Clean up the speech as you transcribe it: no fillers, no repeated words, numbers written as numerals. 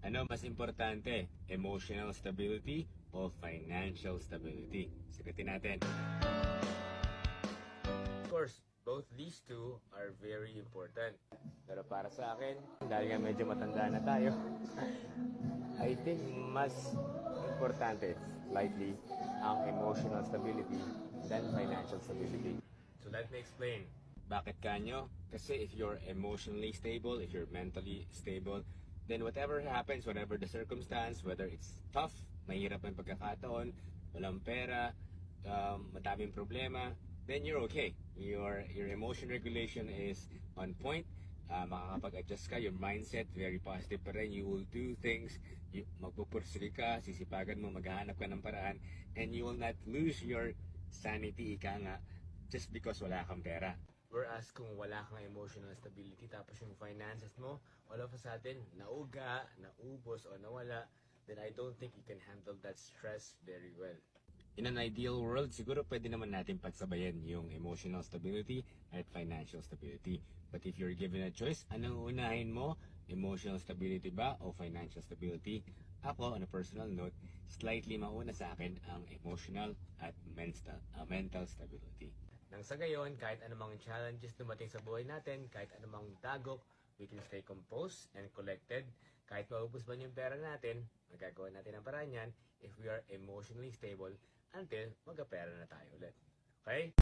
Ano mas importante? Emotional stability o financial stability? Sagutin natin. Of course, both these two are very important. Pero para sa akin, dahil nga medyo matanda na tayo, I think mas importante, slightly, ang emotional stability than financial stability. So let me explain. Bakit kanyo? Kasi if you're emotionally stable, if you're mentally stable, then whatever happens, whatever the circumstance, whether it's tough, mahirap ang pagkakataon, walang pera, madaming problema, then you're okay. Your emotion regulation is on point. Makakapag-adjust ka, your mindset very positive pa rin. You will do things, magpupursige ka, sisipagan mo, maghahanap ka ng paraan, and you will not lose your sanity, ika nga, just because wala kang pera. Whereas kung wala kang emotional stability, tapos yung finances mo, all of a sudden, nauga, naubos, o nawala, then I don't think you can handle that stress very well. In an ideal world, siguro pwede naman natin pagsabayan yung emotional stability at financial stability. But if you're given a choice, anong unahin mo? Emotional stability ba o financial stability? Ako, on a personal note, slightly mauna sa akin ang emotional at mental stability. Nang sa gayon, kahit anumang challenges dumating sa buhay natin, kahit anumang dagok, we can stay composed and collected. Kahit maubos man yung pera natin, magagawa natin ang paraan yan if we are emotionally stable until magkapera na tayo ulit. Okay?